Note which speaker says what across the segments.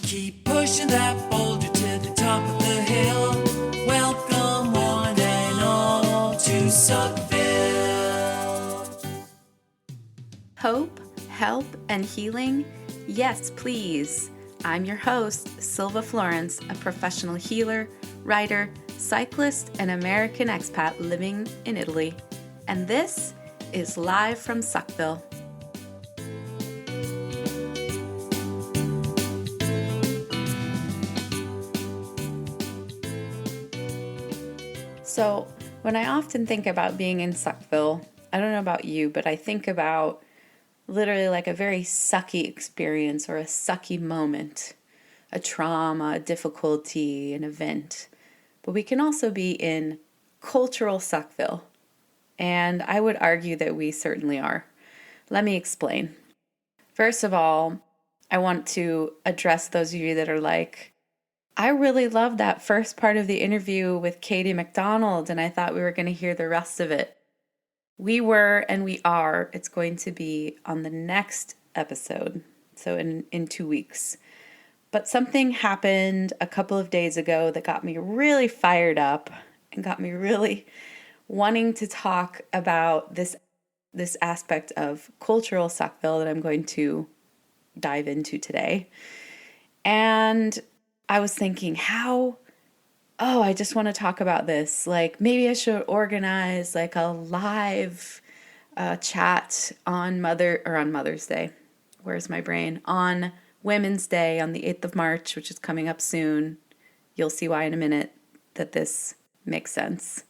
Speaker 1: Keep pushing that boulder to the top of the hill. Welcome one and all to Suckville.
Speaker 2: Hope, help, and healing? Yes, please. I'm your host, Silva Florence, a professional healer, writer, cyclist, and American expat living in Italy. And this is Live from Suckville. So, when I often think about being in Suckville, I don't know about you, but I think about literally like a very sucky experience or a sucky moment, a trauma, a difficulty, an event. But we can also be in cultural Suckville. And I would argue that we certainly are. Let me explain. First of all, I want to address those of you that are like, I really loved that first part of the interview with Katie McDonald, and I thought we were going to hear the rest of it. We were and we are. It's going to be on the next episode, so in 2 weeks. But something happened a couple of days ago that got me really fired up and got me really wanting to talk about this aspect of cultural Suckville that I'm going to dive into today. And I was thinking, I just want to talk about this. Like, maybe I should organize like a live chat on Mother's Day. Where's my brain? On Women's Day on the 8th of March, which is coming up soon. You'll see why in a minute that this makes sense.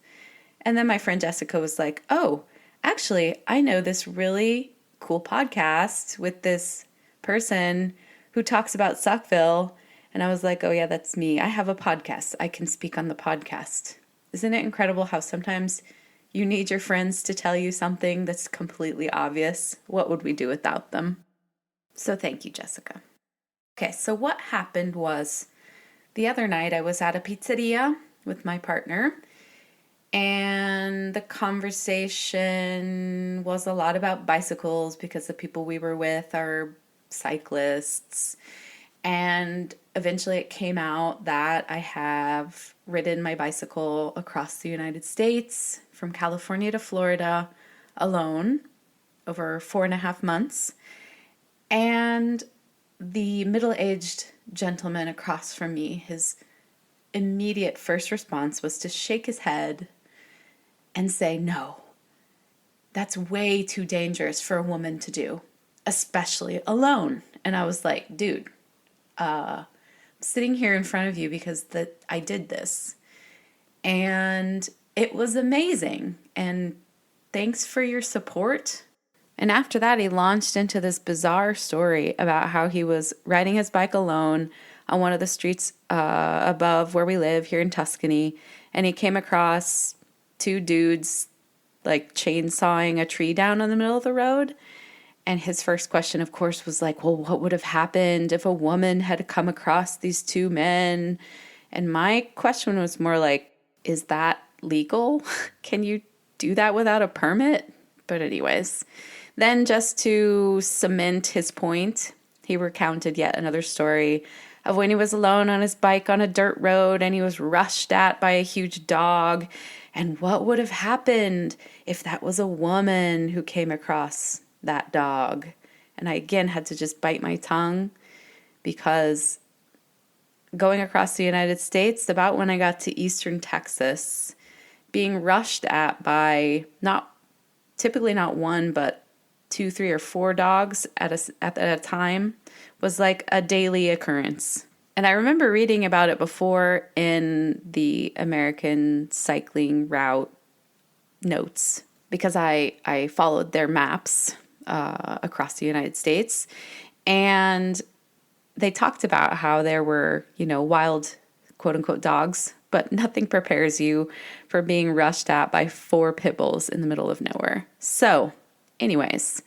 Speaker 2: And then my friend Jessica was like, oh, actually, I know this really cool podcast with this person who talks about Suckville. And I was like, oh yeah, that's me. I have a podcast. I can speak on the podcast. Isn't it incredible how sometimes you need your friends to tell you something that's completely obvious? What would we do without them? So thank you, Jessica. Okay, so what happened was the other night I was at a pizzeria with my partner, and the conversation was a lot about bicycles because the people we were with are cyclists. And eventually it came out that I have ridden my bicycle across the United States from California to Florida alone over 4.5 months. And the middle-aged gentleman across from me, his immediate first response was to shake his head and say, no, that's way too dangerous for a woman to do, especially alone. And I was like, dude, I'm sitting here in front of you because I did this. And it was amazing. And thanks for your support. And after that, he launched into this bizarre story about how he was riding his bike alone on one of the streets above where we live here in Tuscany. And he came across 2 dudes like chainsawing a tree down in the middle of the road. And his first question, of course, was like, well, what would have happened if a woman had come across these 2 men? And my question was more like, is that legal? Can you do that without a permit? But anyways, then just to cement his point, he recounted yet another story of when he was alone on his bike on a dirt road and he was rushed at by a huge dog. And what would have happened if that was a woman who came across that dog? And I again had to just bite my tongue because going across the United States, about when I got to Eastern Texas, being rushed at by typically not 1, but 2, 3, or 4 dogs at a time was like a daily occurrence. And I remember reading about it before in the American cycling route notes because I followed their maps across the United States, and they talked about how there were, wild quote unquote dogs, but nothing prepares you for being rushed at by 4 pit bulls in the middle of nowhere. So anyways,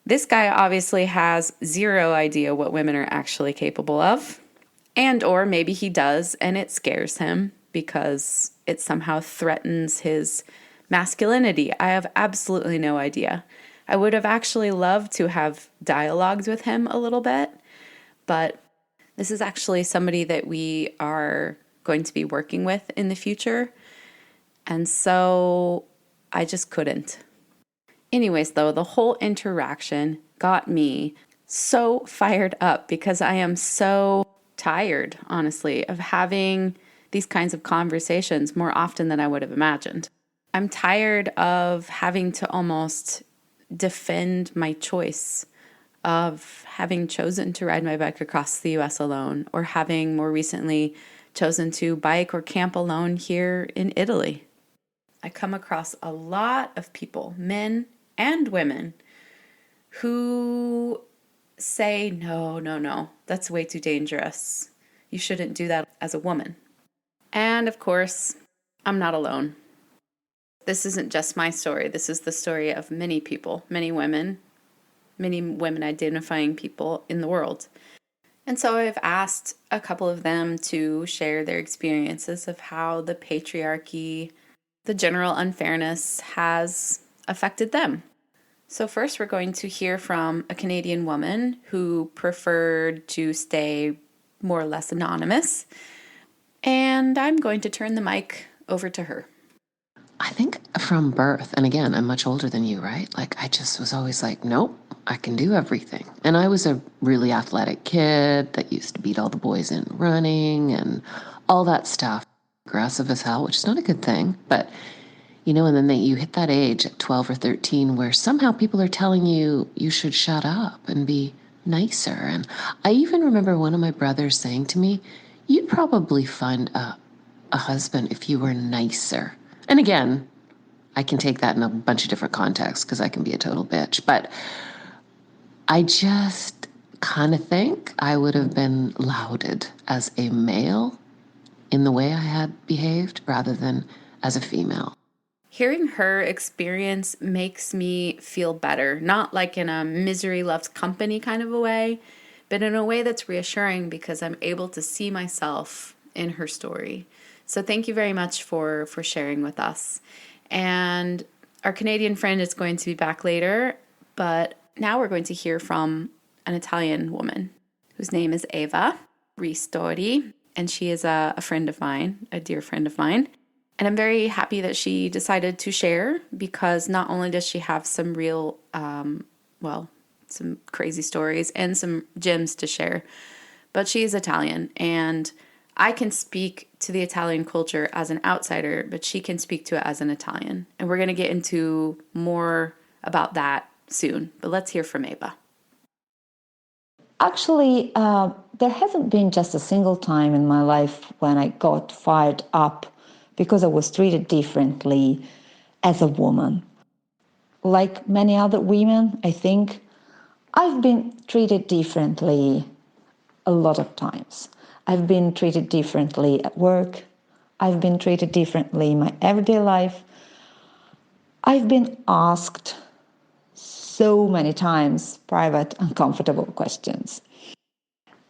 Speaker 2: this guy obviously has zero idea what women are actually capable of, and or maybe he does and it scares him because it somehow threatens his masculinity. I have absolutely no idea. I would have actually loved to have dialogued with him a little bit, but This is actually somebody that we are going to be working with in the future. And so I just couldn't. Anyways, though, the whole interaction got me so fired up because I am so tired, honestly, of having these kinds of conversations more often than I would have imagined. I'm tired of having to almost defend my choice of having chosen to ride my bike across the US alone, or having more recently chosen to bike or camp alone here in Italy. I come across a lot of people, men and women, who say, no, no, no, that's way too dangerous. You shouldn't do that as a woman. And of course, I'm not alone. This isn't just my story. This is the story of many people, many women identifying people in the world. And so I've asked a couple of them to share their experiences of how the patriarchy, the general unfairness, has affected them. So first we're going to hear from a Canadian woman who preferred to stay more or less anonymous. And I'm going to turn the mic over to her.
Speaker 3: I think from birth, and again, I'm much older than you, right? Like, I just was always like, nope, I can do everything. And I was a really athletic kid that used to beat all the boys in running and all that stuff. Aggressive as hell, which is not a good thing. But, and then you hit that age at 12 or 13 where somehow people are telling you you should shut up and be nicer. And I even remember one of my brothers saying to me, you'd probably find a husband if you were nicer. And again, I can take that in a bunch of different contexts because I can be a total bitch. But I just kind of think I would have been lauded as a male in the way I had behaved rather than as a female.
Speaker 2: Hearing her experience makes me feel better, not like in a misery loves company kind of a way, but in a way that's reassuring because I'm able to see myself in her story. So thank you very much for sharing with us. And our Canadian friend is going to be back later, but now we're going to hear from an Italian woman whose name is Eva Ristori, and she is a friend of mine, a dear friend of mine. And I'm very happy that she decided to share because not only does she have some real, some crazy stories and some gems to share, but she is Italian, and I can speak to the Italian culture as an outsider, but she can speak to it as an Italian. And we're going to get into more about that soon. But let's hear from Eva.
Speaker 4: Actually, there hasn't been just a single time in my life when I got fired up because I was treated differently as a woman. Like many other women, I think, I've been treated differently a lot of times. I've been treated differently at work. I've been treated differently in my everyday life. I've been asked so many times private, uncomfortable questions.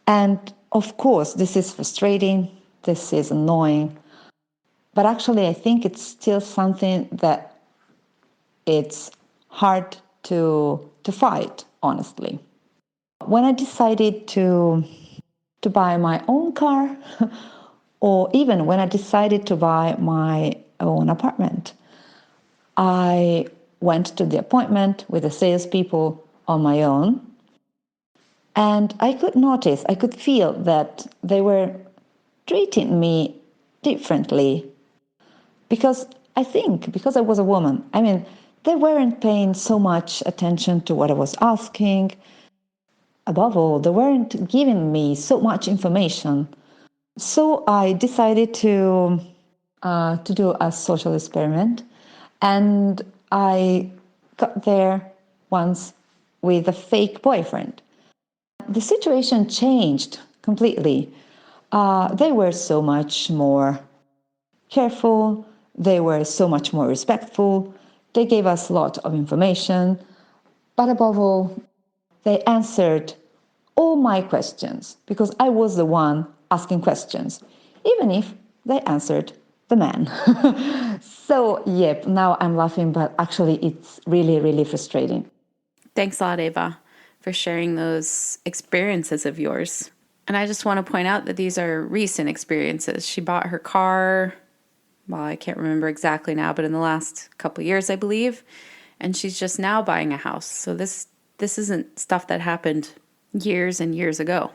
Speaker 4: And of course, this is frustrating, this is annoying, but actually I think it's still something that it's hard to fight, honestly. When I decided to buy my own car, or even when I decided to buy my own apartment, I went to the appointment with the salespeople on my own, and I could feel that they were treating me differently because I was a woman. I mean, they weren't paying so much attention to what I was asking. Above all, they weren't giving me so much information. So I decided to do a social experiment, and I got there once with a fake boyfriend. The situation changed completely. They were so much more careful. They were so much more respectful. They gave us a lot of information. But above all, they answered all my questions because I was the one asking questions, even if they answered the man. So, yep, now I'm laughing, but actually it's really, really frustrating.
Speaker 2: Thanks a lot, Eva, for sharing those experiences of yours. And I just want to point out that these are recent experiences. She bought her car, well, I can't remember exactly now, but in the last couple of years, I believe. And she's just now buying a house. So this isn't stuff that happened years and years ago.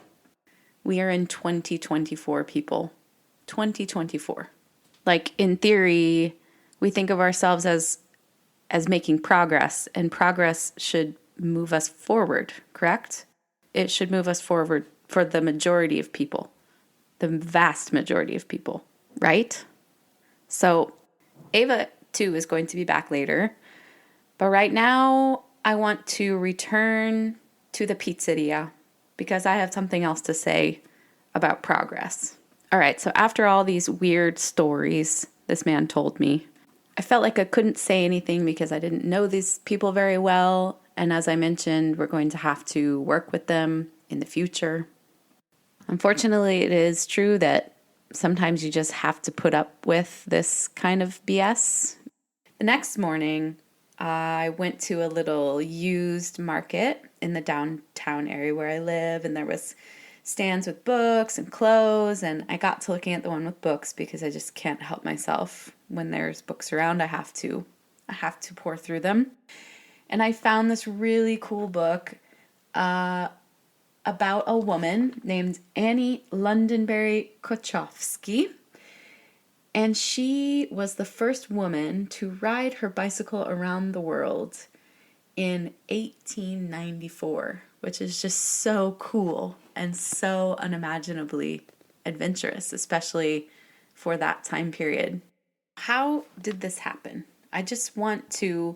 Speaker 2: We are in 2024, people. 2024. Like, in theory, we think of ourselves as making progress, and progress should move us forward, correct? It should move us forward for the majority of people, the vast majority of people, right? So Ava, too, is going to be back later. But right now, I want to return to the pizzeria because I have something else to say about progress. All right, so after all these weird stories this man told me, I felt like I couldn't say anything because I didn't know these people very well. And as I mentioned, we're going to have to work with them in the future. Unfortunately, it is true that sometimes you just have to put up with this kind of BS. The next morning, I went to a little used market in the downtown area where I live, and there was stands with books and clothes, and I got to looking at the one with books because I just can't help myself. When there's books around, I have to pour through them. And I found this really cool book about a woman named Annie Londonberry Kochowski. And she was the first woman to ride her bicycle around the world in 1894, which is just so cool and so unimaginably adventurous, especially for that time period. How did this happen? I just want to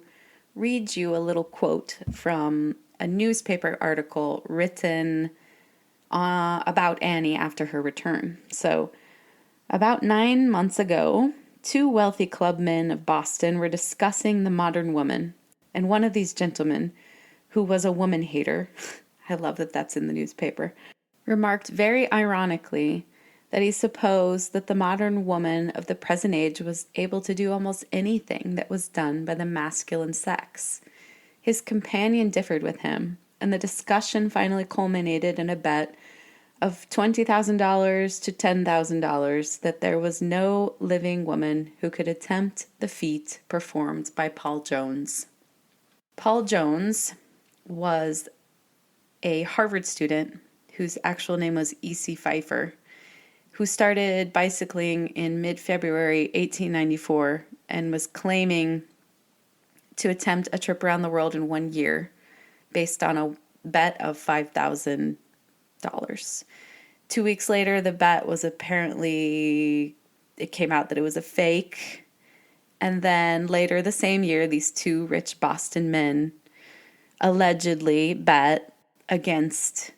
Speaker 2: read you a little quote from a newspaper article written about Annie after her return. So, about 9 months ago, two wealthy clubmen of Boston were discussing the modern woman, and one of these gentlemen, who was a woman hater, I love that that's in the newspaper, remarked very ironically that he supposed that the modern woman of the present age was able to do almost anything that was done by the masculine sex. His companion differed with him, and the discussion finally culminated in a bet of $20,000 to $10,000 that there was no living woman who could attempt the feat performed by Paul Jones. Paul Jones was a Harvard student whose actual name was E.C. Pfeiffer, who started bicycling in mid-February 1894 and was claiming to attempt a trip around the world in 1 year based on a bet of $5,000. 2 weeks later, the bet was it came out that it was a fake. And then later the same year, these two rich Boston men allegedly bet against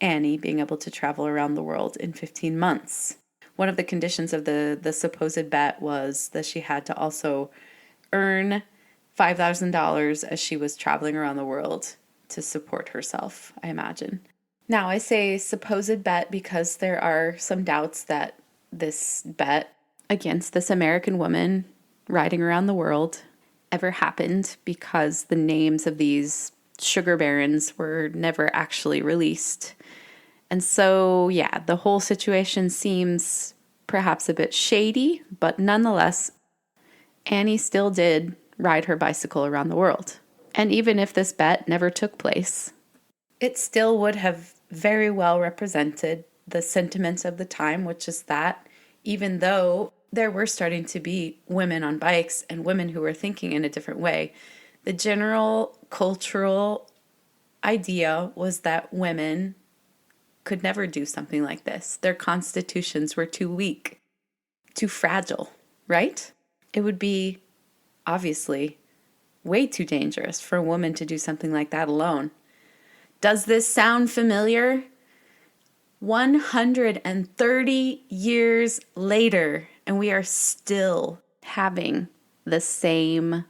Speaker 2: Annie being able to travel around the world in 15 months. One of the conditions of the supposed bet was that she had to also earn $5,000 as she was traveling around the world to support herself, I imagine. Now, I say supposed bet because there are some doubts that this bet against this American woman riding around the world ever happened because the names of these sugar barons were never actually released. And so, yeah, the whole situation seems perhaps a bit shady, but nonetheless, Annie still did ride her bicycle around the world. And even if this bet never took place, it still would have very well represented the sentiments of the time, which is that even though there were starting to be women on bikes and women who were thinking in a different way, the general cultural idea was that women could never do something like this. Their constitutions were too weak, too fragile, right? It would be obviously way too dangerous for a woman to do something like that alone. Does this sound familiar? 130 years later, and we are still having the same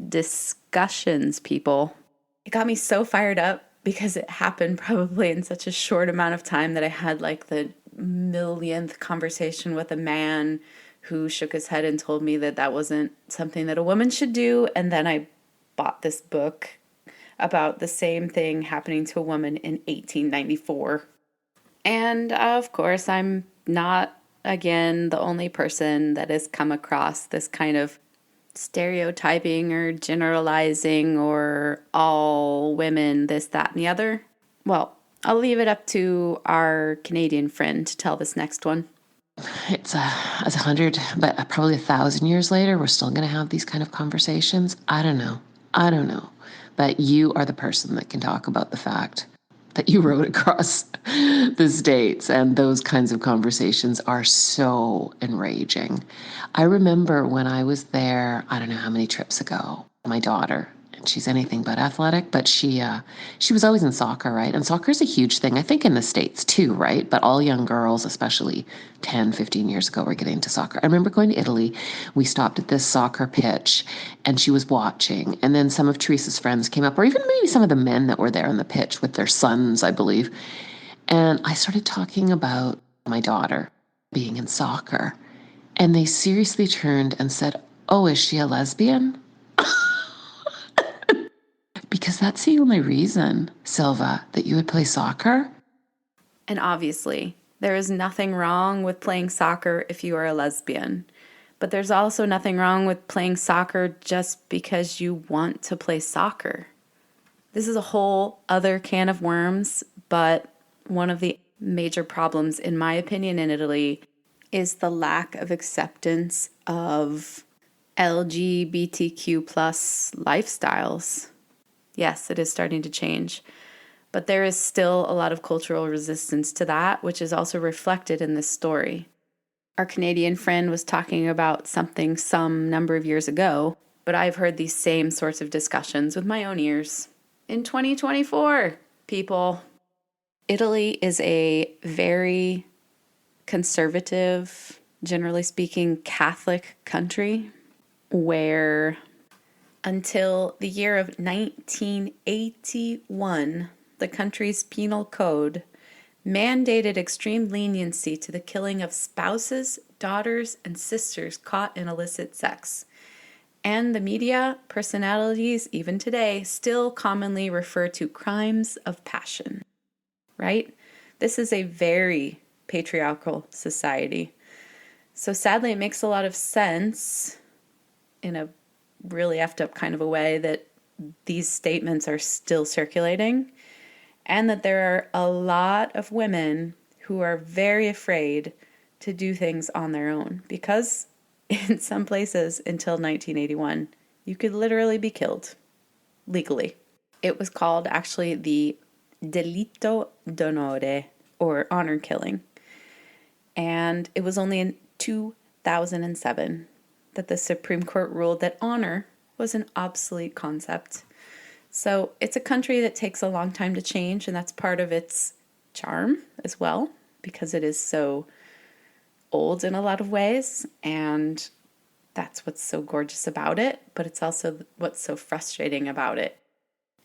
Speaker 2: discussions, people. It got me so fired up because it happened probably in such a short amount of time that I had like the millionth conversation with a man who shook his head and told me that that wasn't something that a woman should do. And then I bought this book about the same thing happening to a woman in 1894. And of course, I'm not, again, the only person that has come across this kind of stereotyping or generalizing or all women, this, that, and the other. Well, I'll leave it up to our Canadian friend to tell this next one.
Speaker 3: It's as 100, but probably 1,000 years later, we're still going to have these kind of conversations. I don't know. But you are the person that can talk about the fact that you rode across the states, and those kinds of conversations are so enraging. I remember when I was there, I don't know how many trips ago, my daughter, and she's anything but athletic, but she was always in soccer, right? And soccer is a huge thing, I think, in the States too, right? But all young girls, especially 10, 15 years ago, were getting into soccer. I remember going to Italy. We stopped at this soccer pitch and she was watching. And then some of Teresa's friends came up, or even maybe some of the men that were there on the pitch with their sons, I believe. And I started talking about my daughter being in soccer. And they seriously turned and said, "Oh, is she a lesbian?" Because that's the only reason, Silva, that you would play soccer.
Speaker 2: And obviously, there is nothing wrong with playing soccer if you are a lesbian. But there's also nothing wrong with playing soccer just because you want to play soccer. This is a whole other can of worms, but one of the major problems, in my opinion, in Italy is the lack of acceptance of LGBTQ plus lifestyles. Yes, it is starting to change, but there is still a lot of cultural resistance to that, which is also reflected in this story. Our Canadian friend was talking about something some number of years ago, but I've heard these same sorts of discussions with my own ears. In 2024, people. Italy is a very conservative, generally speaking, Catholic country where until the year of 1981, the country's penal code mandated extreme leniency to the killing of spouses, daughters, and sisters caught in illicit sex. And the media personalities, even today, still commonly refer to crimes of passion, right? This is a very patriarchal society. So sadly, it makes a lot of sense in a really effed up kind of a way that these statements are still circulating, and that there are a lot of women who are very afraid to do things on their own, because in some places until 1981, you could literally be killed legally. It was called actually the delitto d'onore, or honor killing. And it was only in 2007 that the Supreme Court ruled that honor was an obsolete concept. So it's a country that takes a long time to change, and that's part of its charm as well, because it is so old in a lot of ways, and that's what's so gorgeous about it, but it's also what's so frustrating about it.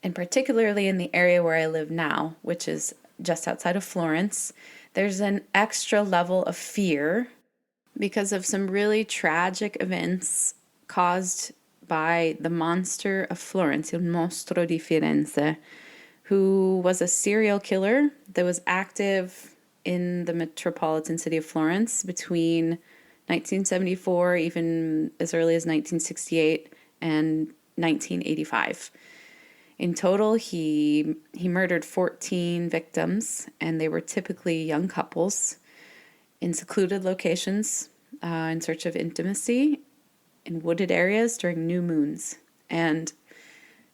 Speaker 2: And particularly in the area where I live now, which is just outside of Florence, there's an extra level of fear because of some really tragic events caused by the monster of Florence, il mostro di Firenze, who was a serial killer that was active in the metropolitan city of Florence between 1974, even as early as 1968, and 1985. In total, he murdered 14 victims, and they were typically young couples in secluded locations in search of intimacy in wooded areas during new moons. And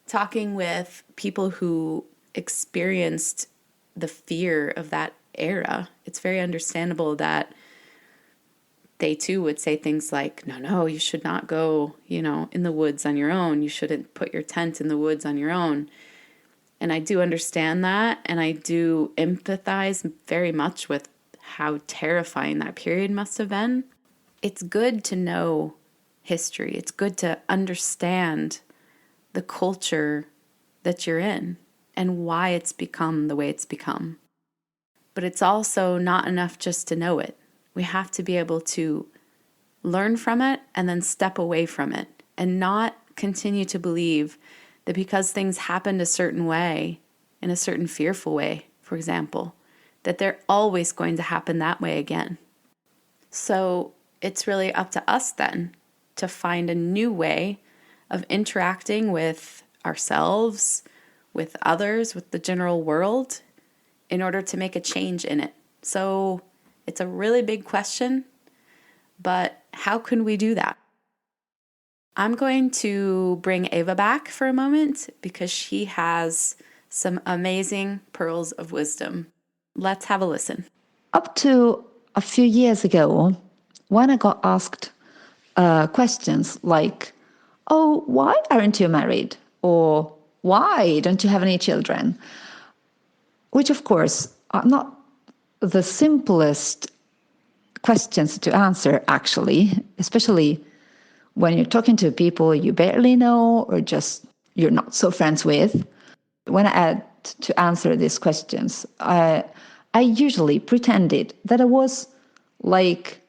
Speaker 2: talking with people who experienced the fear of that era, it's very understandable that they too would say things like, no, you should not go, in the woods on your own. You shouldn't put your tent in the woods on your own. And I do understand that, and I do empathize very much with how terrifying that period must have been. It's good to know history. It's good to understand the culture that you're in and why it's become the way it's become. But it's also not enough just to know it. We have to be able to learn from it and then step away from it, and not continue to believe that because things happened a certain way, in a certain fearful way, for example, that they're always going to happen that way again. So it's really up to us then to find a new way of interacting with ourselves, with others, with the general world, in order to make a change in it. So it's a really big question, but how can we do that? I'm going to bring Ava back for a moment because she has some amazing pearls of wisdom. Let's have a listen.
Speaker 4: Up to a few years ago, when I got asked questions like, oh, why aren't you married? Or why don't you have any children? Which, of course, are not the simplest questions to answer, actually, especially when you're talking to people you barely know or just you're not so friends with. When I had to answer these questions, I usually pretended that I was like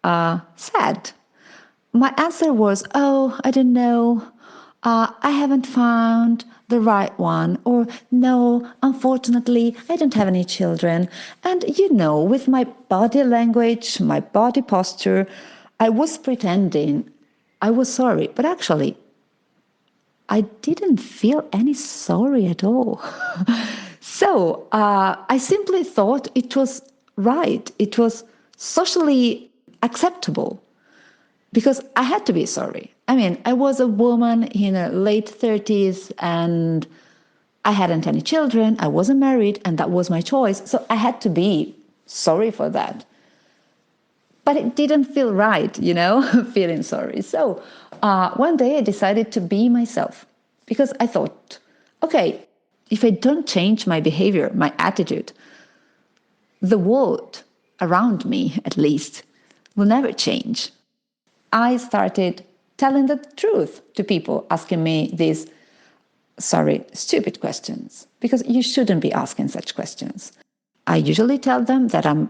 Speaker 4: sad. My answer was, oh, I don't know. I haven't found the right one. Or, no, unfortunately, I don't have any children. And, with my body language, my body posture, I was pretending I was sorry. But actually, I didn't feel any sorry at all. So I simply thought it was right. It was socially acceptable because I had to be sorry. I mean, I was a woman in her late 30s and I hadn't any children. I wasn't married and that was my choice. So I had to be sorry for that. But it didn't feel right, feeling sorry. So one day I decided to be myself because I thought, okay, if I don't change my behavior, my attitude, the world around me, at least, will never change. I started telling the truth to people asking me these, stupid questions, because you shouldn't be asking such questions. I usually tell them that I'm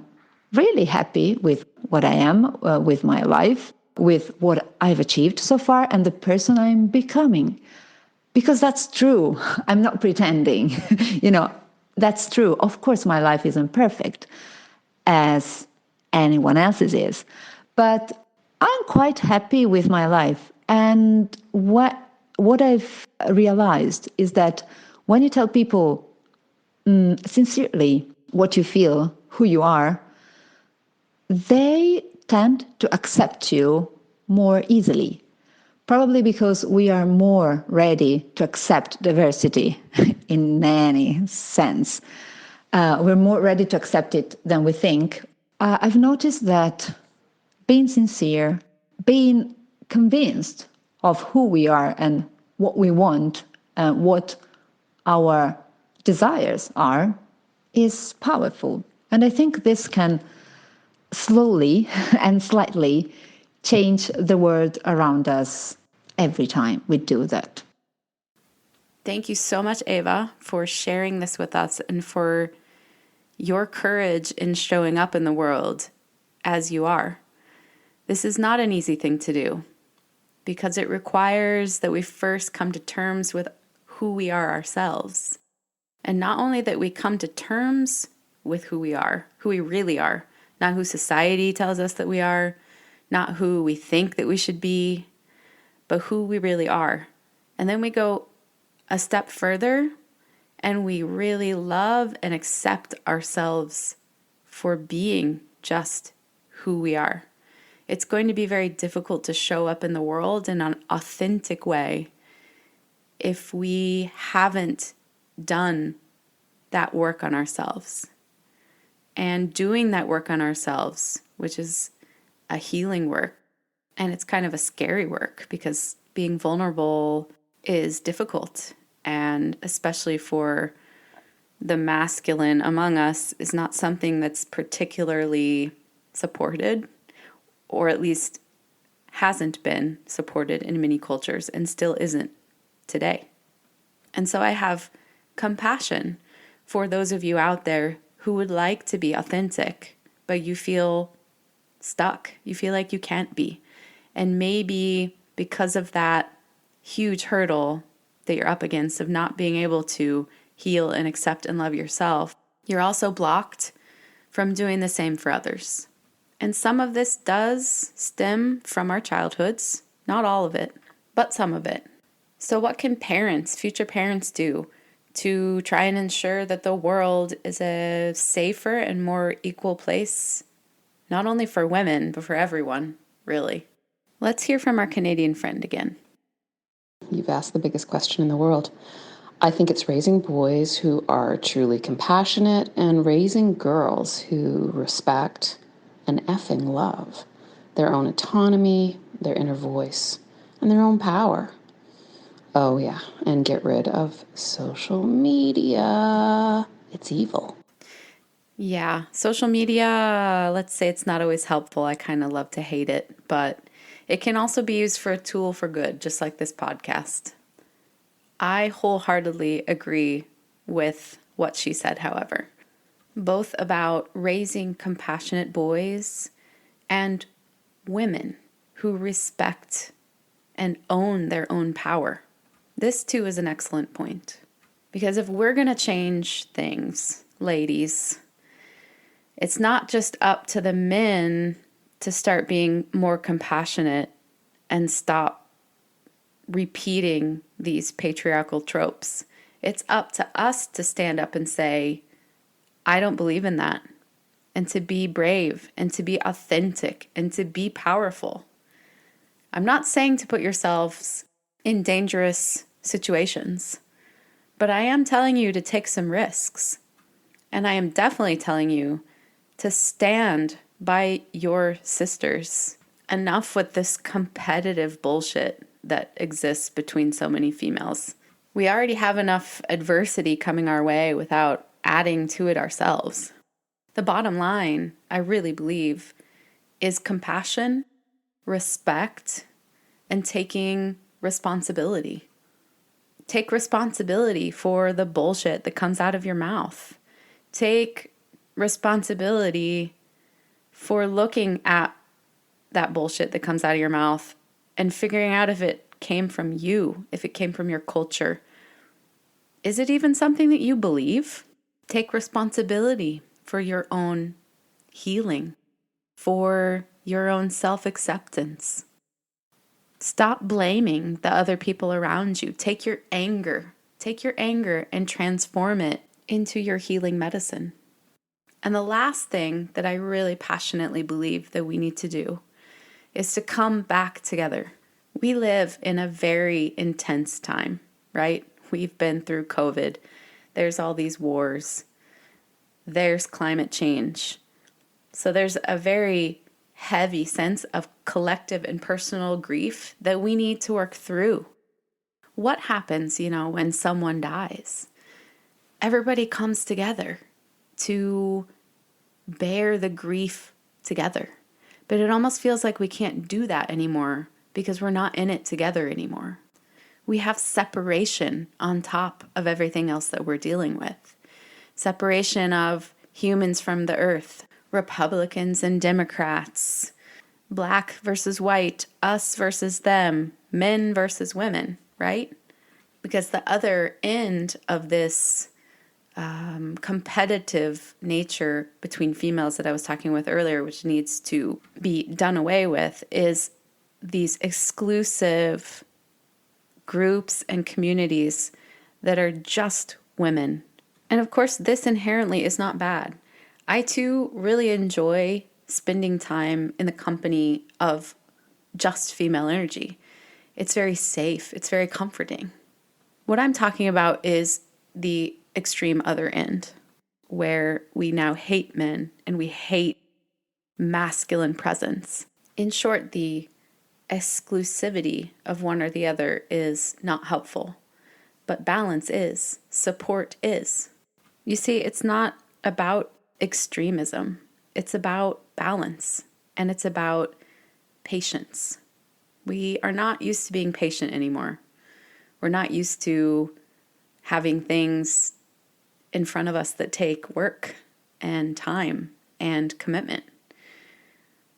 Speaker 4: really happy with what I am, with my life, with what I've achieved so far, and the person I'm becoming. Because that's true. I'm not pretending. That's true. Of course, my life isn't perfect, as anyone else's is. But I'm quite happy with my life. And what I've realized is that when you tell people sincerely what you feel, who you are, they tend to accept you more easily. Probably because we are more ready to accept diversity in any sense. We're more ready to accept it than we think. I've noticed that being sincere, being convinced of who we are and what we want and what our desires are is powerful. And I think this can slowly and slightly change the world around us every time we do that.
Speaker 2: Thank you so much, Ava, for sharing this with us and for your courage in showing up in the world as you are. This is not an easy thing to do because it requires that we first come to terms with who we are ourselves. And not only that we come to terms with who we really are, not who society tells us that we are, not who we think that we should be, but who we really are. And then we go a step further and we really love and accept ourselves for being just who we are. It's going to be very difficult to show up in the world in an authentic way if we haven't done that work on ourselves. And doing that work on ourselves, which is a healing work, and it's kind of a scary work because being vulnerable is difficult, and especially for the masculine among us is not something that's particularly supported, or at least hasn't been supported in many cultures and still isn't today. And so I have compassion for those of you out there who would like to be authentic, but you feel stuck. You feel like you can't be. And maybe because of that huge hurdle that you're up against of not being able to heal and accept and love yourself, you're also blocked from doing the same for others. And some of this does stem from our childhoods, not all of it, but some of it. So what can parents, future parents, do to try and ensure that the world is a safer and more equal place, not only for women, but for everyone, really? Let's hear from our Canadian friend again.
Speaker 3: You've asked the biggest question in the world. I think it's raising boys who are truly compassionate and raising girls who respect and effing love their own autonomy, their inner voice, and their own power. Oh, yeah, and get rid of social media. It's evil.
Speaker 2: Yeah, social media, let's say it's not always helpful. I kind of love to hate it, but it can also be used for a tool for good, just like this podcast. I wholeheartedly agree with what she said, however, both about raising compassionate boys and women who respect and own their own power. This, too, is an excellent point. Because if we're going to change things, ladies, it's not just up to the men to start being more compassionate and stop repeating these patriarchal tropes. It's up to us to stand up and say, I don't believe in that, and to be brave and to be authentic and to be powerful. I'm not saying to put yourselves in dangerous situations, but I am telling you to take some risks. And I am definitely telling you to stand by your sisters. Enough with this competitive bullshit that exists between so many females. We already have enough adversity coming our way without adding to it ourselves. The bottom line, I really believe, is compassion, respect, and taking responsibility. Take responsibility for the bullshit that comes out of your mouth. Take responsibility for looking at that bullshit that comes out of your mouth and figuring out if it came from you, if it came from your culture. Is it even something that you believe? Take responsibility for your own healing, for your own self-acceptance. Stop blaming the other people around you. Take your anger and transform it into your healing medicine. And the last thing that I really passionately believe that we need to do is to come back together. We live in a very intense time, right? We've been through COVID. There's all these wars. There's climate change. So there's a very heavy sense of collective and personal grief that we need to work through. What happens, when someone dies? Everybody comes together to bear the grief together. But it almost feels like we can't do that anymore because we're not in it together anymore. We have separation on top of everything else that we're dealing with. Separation of humans from the earth, Republicans and Democrats, black versus white, us versus them, men versus women, right? Because the other end of this competitive nature between females that I was talking with earlier, which needs to be done away with, is these exclusive groups and communities that are just women. And of course, this inherently is not bad. I too really enjoy spending time in the company of just female energy. It's very safe. It's very comforting. What I'm talking about is the extreme other end, where we now hate men and we hate masculine presence. In short, the exclusivity of one or the other is not helpful, but balance is, support is. You see, it's not about extremism. It's about balance, and it's about patience. We are not used to being patient anymore. We're not used to having things in front of us that take work and time and commitment.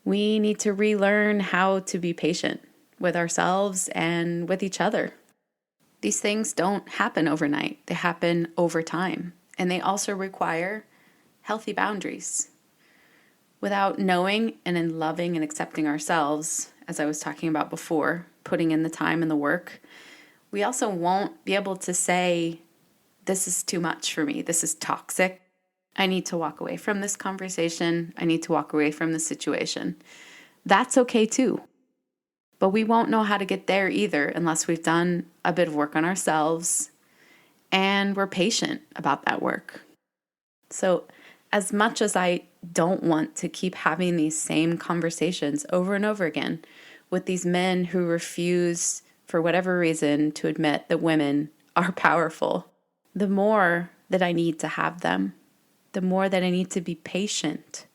Speaker 2: We need to relearn how to be patient with ourselves and with each other. These things don't happen overnight. They happen over time. And they also require healthy boundaries. Without knowing and in loving and accepting ourselves, as I was talking about before, putting in the time and the work, we also won't be able to say, this is too much for me. This is toxic. I need to walk away from this conversation. I need to walk away from this situation. That's okay too. But we won't know how to get there either unless we've done a bit of work on ourselves and we're patient about that work. So as much as I don't want to keep having these same conversations over and over again with these men who refuse, for whatever reason, to admit that women are powerful, the more that I need to have them, the more that I need to be patient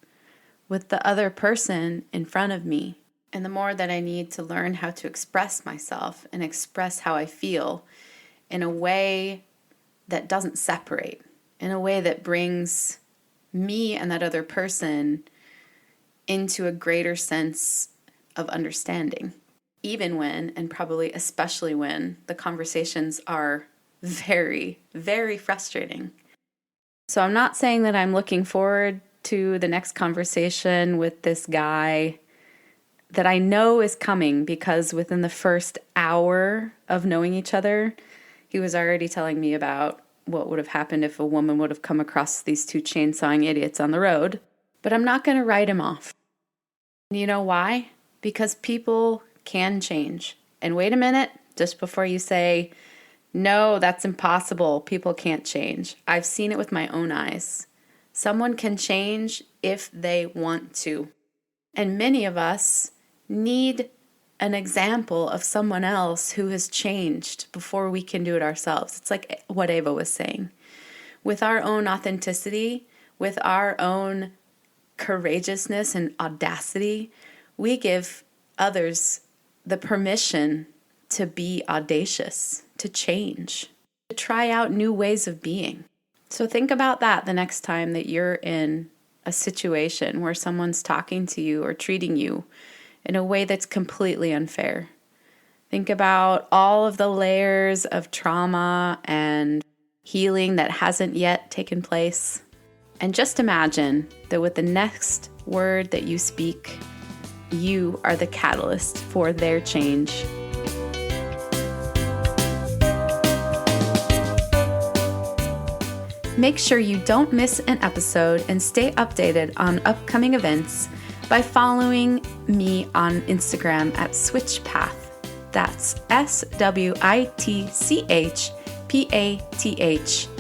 Speaker 2: with the other person in front of me, and the more that I need to learn how to express myself and express how I feel in a way that doesn't separate, in a way that brings me and that other person into a greater sense of understanding, even when, and probably especially when, the conversations are very, very frustrating. So I'm not saying that I'm looking forward to the next conversation with this guy that I know is coming, because within the first hour of knowing each other, he was already telling me about what would have happened if a woman would have come across these two chainsawing idiots on the road. But I'm not going to write him off. You know why? Because people can change. And wait a minute, just before you say, no, that's impossible, people can't change. I've seen it with my own eyes. Someone can change if they want to. And many of us need an example of someone else who has changed before we can do it ourselves. It's like what Ava was saying. With our own authenticity, with our own courageousness and audacity, we give others the permission to be audacious, to change, to try out new ways of being. So think about that the next time that you're in a situation where someone's talking to you or treating you in a way that's completely unfair. Think about all of the layers of trauma and healing that hasn't yet taken place. And just imagine that with the next word that you speak, you are the catalyst for their change. Make sure you don't miss an episode and stay updated on upcoming events by following me on Instagram at SwitchPath. That's SWITCHPATH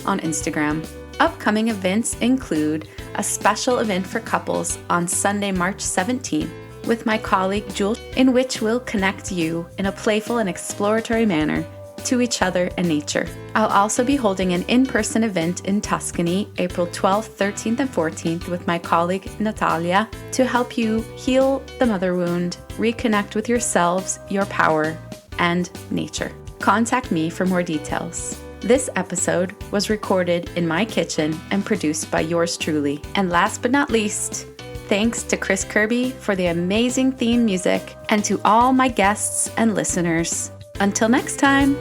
Speaker 2: on Instagram. Upcoming events include a special event for couples on Sunday, March 17th with my colleague Jules, in which we'll connect you in a playful and exploratory manner to each other and nature. I'll also be holding an in-person event in Tuscany, April 12th, 13th, and 14th with my colleague Natalia to help you heal the mother wound, reconnect with yourselves, your power, and nature. Contact me for more details. This episode was recorded in my kitchen and produced by yours truly. And last but not least, thanks to Chris Kirby for the amazing theme music and to all my guests and listeners. Until next time.